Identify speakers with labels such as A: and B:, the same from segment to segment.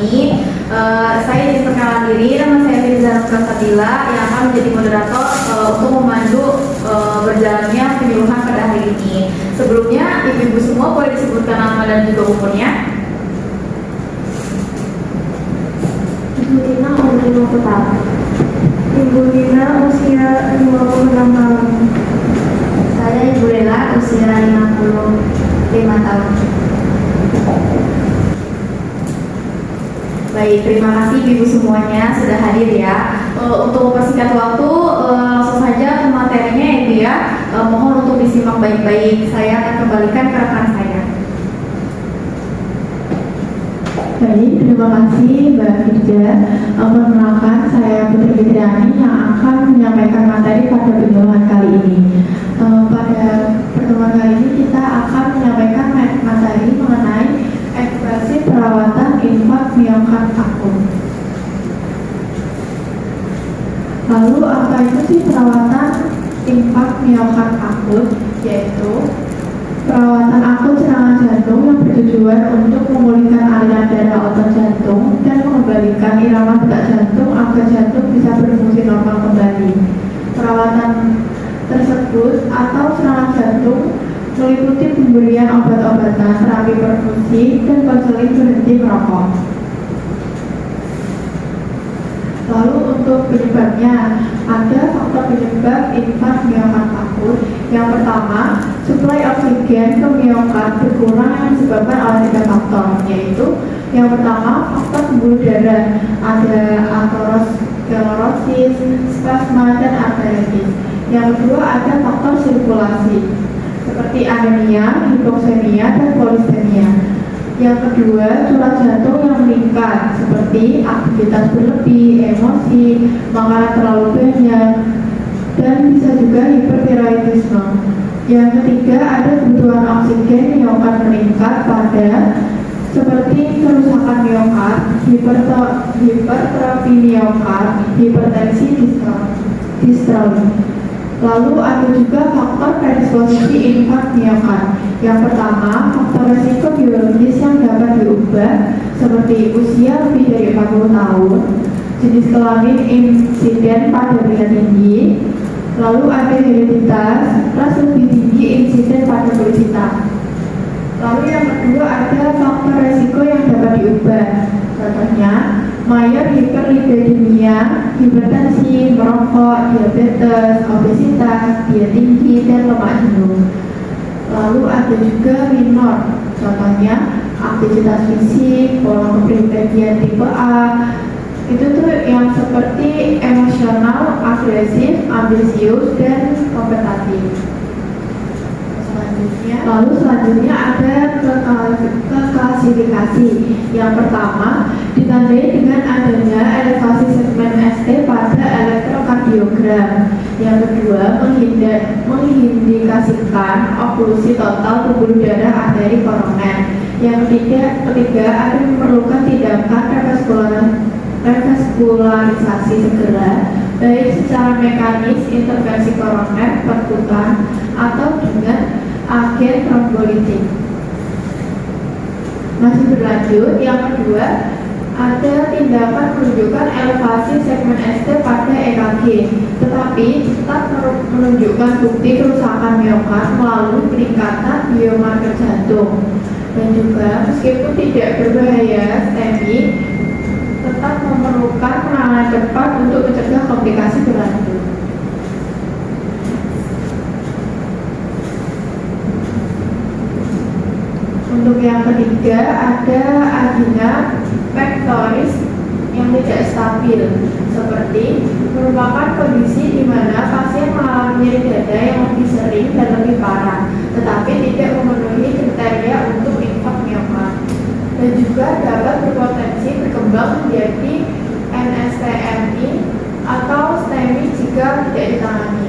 A: ini. Saya izin perkenalan diri, nama saya Firza Prasatila yang akan menjadi moderator untuk memandu berjalannya penyuluhan pada hari ini. Sebelumnya, ibu-ibu semua boleh disebutkan nama dan juga umurnya.
B: Ibu Tina umur 50 tahun.
C: Ibu Tina usia 56 tahun.
B: Saya Ibu Lela usia 55 tahun.
A: Baik, terima kasih ibu semuanya sudah hadir ya. Untuk mempersingkat waktu, langsung saja ke materinya ya ibu ya. Mohon untuk disimak baik-baik. Saya akan kembalikan ke rekan saya.
D: Baik, terima kasih Mbak Firza. Perkenalkan, saya Putri Fitriani yang akan menyampaikan materi pada penyuluhan kali ini. Pada pertemuan kali ini kita akan menyampaikan materi mengenai edukasi perawatan infak miokard akut. Lalu apa itu sih perawatan infak miokard akut? Yaitu perawatan akut serangan jantung yang bertujuan untuk memulihkan aliran darah otot jantung dan mengembalikan irama detak jantung agar jantung bisa berfungsi normal kembali. Perawatan tersebut atau serangan jantung meliputi pemberian obat-obatan, terapi perfusi, dan konseling berhenti merokok. Lalu untuk penyebabnya, ada faktor penyebab infak miokard akut. Yang pertama, suplai oksigen ke miokard berkurang yang disebabkan oleh 3 faktor, yaitu yang pertama faktor pembuluh darah, ada aterosklerosis, spasma, dan arteritis. Yang kedua ada faktor sirkulasi, seperti anemia, hipoksemia, dan polistemia. Yang kedua, curah jantung yang meningkat seperti aktivitas berlebih, emosi, makanan terlalu banyak, dan bisa juga hipertiroidisme. Yang ketiga, ada kebutuhan oksigen miokard meningkat pada seperti kerusakan miokard, hipertrofi miokard, hipertensi diastoli. Lalu ada juga faktor predisposisi infak miokard. Yang pertama, faktor resiko biologis yang dapat diubah seperti usia lebih dari 40 tahun, jenis kelamin insiden pada pria tinggi, lalu ada hereditas, ras lebih tinggi insiden pada kulit hitam. Lalu yang kedua ada faktor resiko yang dapat diubah. Contohnya, mayor hiperlipidemia, hipertensi, merokok, diabetes, obesitas, diet tinggi, dan lemak jenuh. Lalu ada juga minor, contohnya aktivitas fisik, pola kepribadian tipe A, itu tuh yang seperti emosional, agresif, ambisius, dan kompetitif. Lalu selanjutnya ada keklasifikasi. Yang pertama ditandai dengan adanya elevasi segmen ST pada elektrokardiogram. Yang kedua mengindikasikan oklusi total pembuluh darah arteri koroner. Yang ketiga ada memerlukan tindakan revaskularisasi segera, baik secara mekanis intervensi koroner, perkutan, atau dengan agen trombolitik. Masih berlanjut, yang kedua ada tindakan menunjukkan elevasi segmen ST pada EKG, tetapi tetap menunjukkan bukti kerusakan miokard melalui peningkatan biomarker jantung. Dan juga meskipun tidak berbahaya, STEMI tetap memerlukan penanganan cepat untuk mencegah komplikasi berlanjut. Untuk yang ketiga ada angina pectoris yang tidak stabil, seperti merupakan kondisi di mana pasien mengalami nyeri dada yang lebih sering dan lebih parah, tetapi tidak memenuhi kriteria untuk infak miokard, dan juga dapat berpotensi berkembang menjadi NSTMI atau STEMI jika tidak ditangani.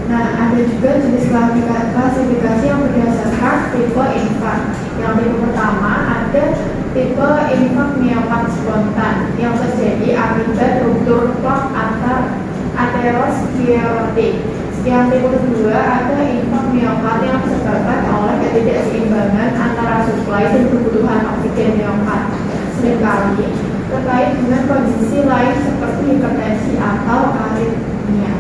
D: Nah, ada juga jenis klasifikasi yang berdasarkan tipe infak. Yang tipe pertama ada tipe infak miokard spontan yang terjadi akibat ruptur plak aterosklerotik. Yang tipe kedua ada infak miokard yang disebabkan oleh ketidakseimbangan antara suplai dan kebutuhan oksigen miokard. Seringkali terkait dengan kondisi lain seperti hipertensi atau aritmia.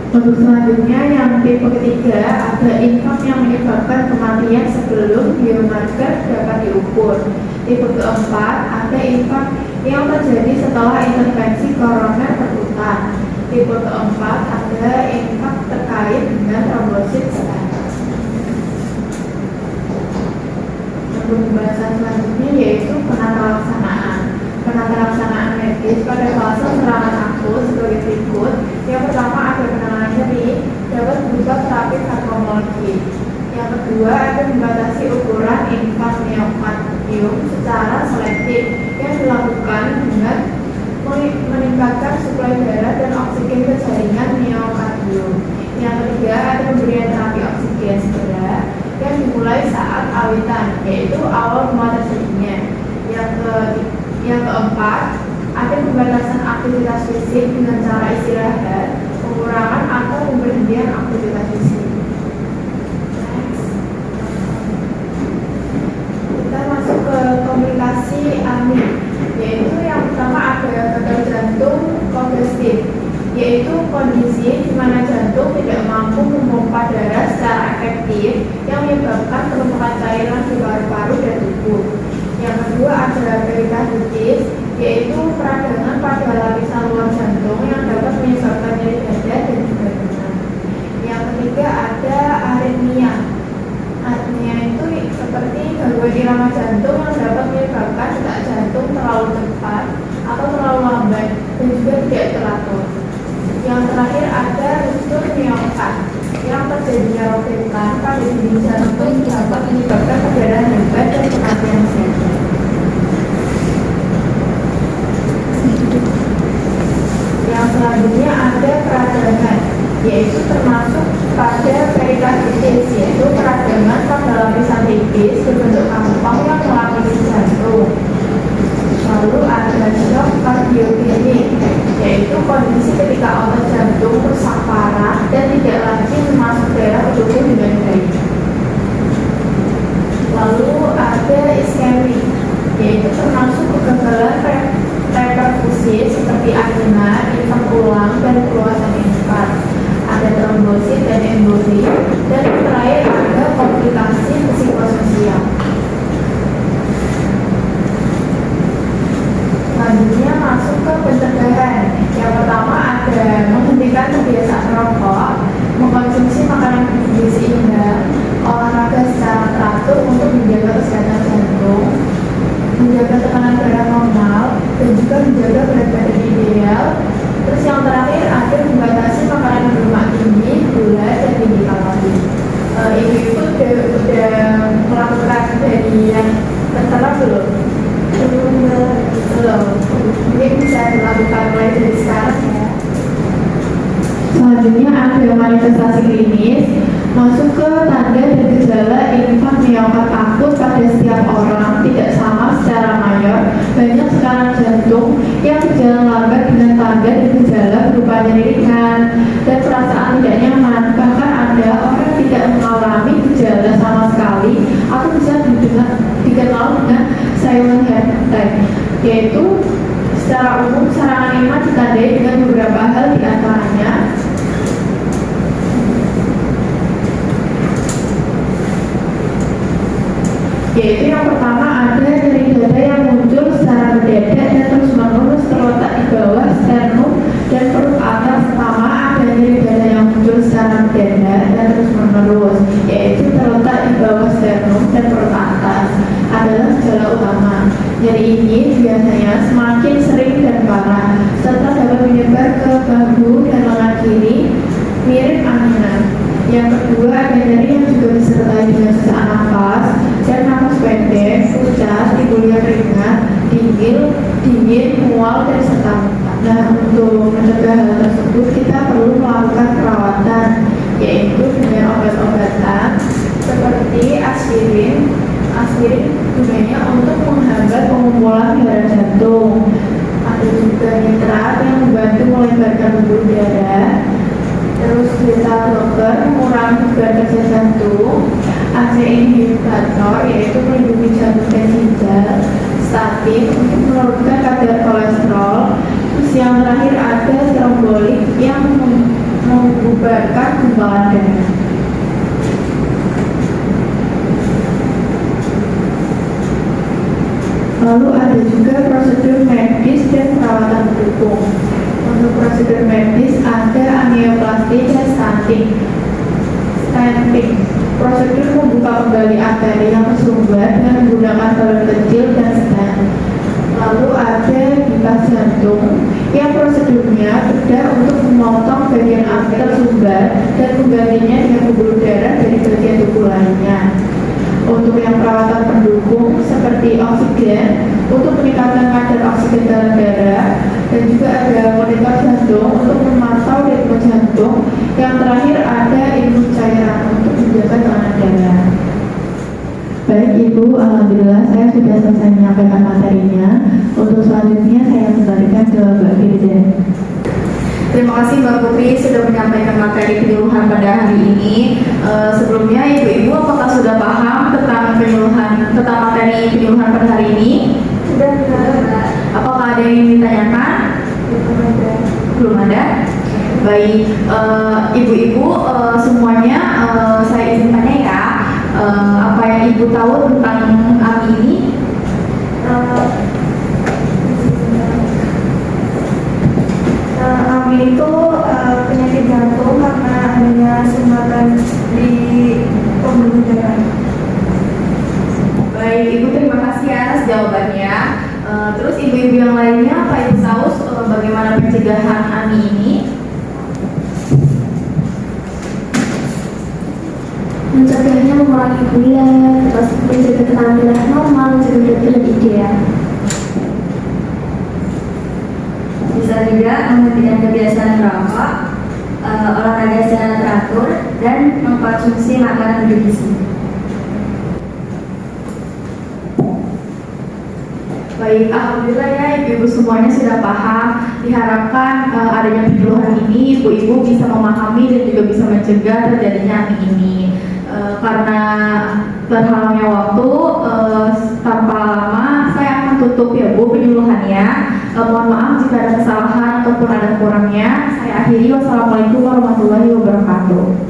D: Untuk selanjutnya yang tipe ketiga ada infak yang menyebabkan kematian sebelum biomarker dapat diukur. Tipe keempat ada infak yang terjadi setelah intervensi koroner berputar. Tipe keempat ada infak terkait dengan trombosit status. Untuk pembahasan selanjutnya yaitu penata laksanaan. Penata laksanaan medis pada fase serangan akut sebagai berikut. Yang pertama ada penanganan nyeri, dapat berupa terapi farmakologi. Yang kedua ada membatasi ukuran infak miokardium secara selektif yang dilakukan dengan meningkatkan suplai darah dan oksigen ke jaringan miokardium. Yang ketiga ada pemberian terapi oksigen segera yang dimulai saat awitan, yaitu awal rumah terjadinya. Yang keempat ada pembatasan aktivitas fisik dengan cara istirahat, pengurangan atau pemberhentian aktivitas fisik. Kita masuk ke komplikasi AMI, yaitu yang pertama ada gagal jantung kongestif, yaitu kondisi di mana jantung tidak mampu memompa darah secara efektif yang menyebabkan penumpukan cairan di paru-paru dan tubuh. Yang kedua ada perikarditis, yaitu peradangan pada lapisan luar jantung yang dapat menyebabkan nyeri dada dan juga demam. Yang ketiga ada aritmia. Aritmia itu seperti gangguan irama jantung yang dapat menyebabkan detak jantung terlalu cepat atau terlalu lambat dan juga tidak teratur. Yang terakhir ada ruptur miokard yang terjadinya robekan pada dinding jantung dapat menyebabkan perdarahan hebat dan kematian mendadak. Yang selanjutnya ada peradangan, yaitu termasuk pada perikarditis, yaitu peradangan pada lapisan tipis berbentuk kantong yang melapisi jantung. Lalu ada shock kardiogenik, yaitu kondisi ketika otot jantung rusak parah dan tidak lagi memasuk darah ke tubuh dengan baik. Lalu ada iskemik, yaitu termasuk kegagalan reperfusi seperti angina, infak ulang, dan keluasan infak. Ada trombosit dan emboli, dan terakhir ada komplikasi psikososial. Selanjutnya masuk ke pencegahan. Yang pertama ada menghentikan kebiasaan merokok, mengkonsumsi makanan bergizi seimbang, olahraga secara teratur untuk menjaga kesehatan jantung, menjaga tekanan darah normal, dan juga menjaga berat badan ideal. Terus yang terakhir ada membatasi makanan berlemak tinggi, gula, dan tinggi kalori. Ibu-ibu udah melakukan dari yang tertera belum? Belum. Mungkin bisa dilakukan mulai dari sekarang ya. Selanjutnya ada manifestasi klinis, masuk ke tanda dan gejala infak miokard akut pada setiap orang tidak sama secara mayor. Banyak serangan jantung yang berjalan lambat dengan tanda dan gejala berupa nyeri ringan dan perasaan tidak nyaman. Bahkan ada orang yang tidak mengalami gejala sama sekali atau bisa dikenal dengan silent heart attack, yaitu secara umum serangan iman ditandai dengan beberapa hal diantaranya. Yaitu yang pertama ada nyeri dada yang muncul secara mendadak dan terus menerus terletak di bawah sternum dan perut atas. Pertama ada nyeri dada yang muncul secara mendadak dan terus menerus, yaitu terletak di bawah sternum dan perut atas adalah gejala utama. Nyeri ini biasanya semakin sering dan parah serta dapat menyebar ke bahu dan lengan kiri mirip angina. Yang kedua ada nyeri yang juga disertai dengan sesak nafas dan nafas pendek, pucat, timbulnya keringat, dingin, mual, dan serta muntah. Nah, untuk mencegah hal tersebut kita perlu melakukan perawatan, yaitu dengan obat-obatan seperti aspirin gunanya untuk menghambat pengumpulan darah jantung. Ada juga nitrat yang membantu melebarkan pembuluh darah. Terus beta blocker mengurangi beban kerja jantung. AC inhibitor yaitu melindungi jantung dan ginjal. Statin untuk menurunkan kadar kolesterol. Terus yang terakhir ada trombolik yang membubarkan gumpalan darah. Lalu ada juga prosedur medis dan perawatan pendukung. Untuk prosedur medis ada angioplasti dan stenting. Prosedur membuka kembali arteri yang tersumbat dengan menggunakan balon kecil dan stent. Lalu ada bypass jantung yang prosedurnya bedah untuk memotong bagian arteri tersumbat dan menggantinya dengan pembuluh darah dari bagian tubuh lainnya. Untuk yang perawatan pendukung seperti oksigen untuk meningkatkan kadar oksigen dalam darah, dan juga ada monitor jantung untuk memantau ritme jantung. Yang terakhir ada infus cairan untuk menjaga tekanan darah. Baik Ibu, alhamdulillah saya sudah selesai menyampaikan materinya. Untuk selanjutnya saya kembalikan ke Mbak Firza.
A: Terima kasih Mbak Putri sudah menyampaikan materi penyuluhan pada hari ini. Sebelumnya Ibu-Ibu apakah sudah paham tentang materi penyuluhan pada hari ini?
B: Sudah, Mbak.
A: Apakah ada yang ingin ditanyakan? Belum ada. Baik, Ibu-Ibu semuanya saya izin tanya ya. Apa yang Ibu tahu tentang AMI ini?
C: AMI itu penyakit jantung karena adanya sumbatan di pembuluh darah.
A: Baik, Ibu terima kasih atas jawabannya. Terus Ibu-Ibu yang lainnya, Pak Ibu tahu bagaimana pencegahan AMI ini?
B: Mencegahnya mengurangi gula, terus menjaga tekanan darah normal, menjaga berat badan ideal.
E: Bisa juga menghentikan kebiasaan merokok, olahraga secara teratur, dan mengkonsumsi makanan bergizi.
A: Baik, alhamdulillah ya Ibu-Ibu semuanya sudah paham. Diharapkan adanya penyuluhan ini Ibu-Ibu bisa memahami dan juga bisa mencegah terjadinya AMI ini. Karena berhalangnya waktu, tanpa lama saya akan tutup ya Bu penyuluhannya. Mohon maaf jika ada kesalahan ataupun ada kurangnya. Saya akhiri. Wassalamualaikum warahmatullahi wabarakatuh.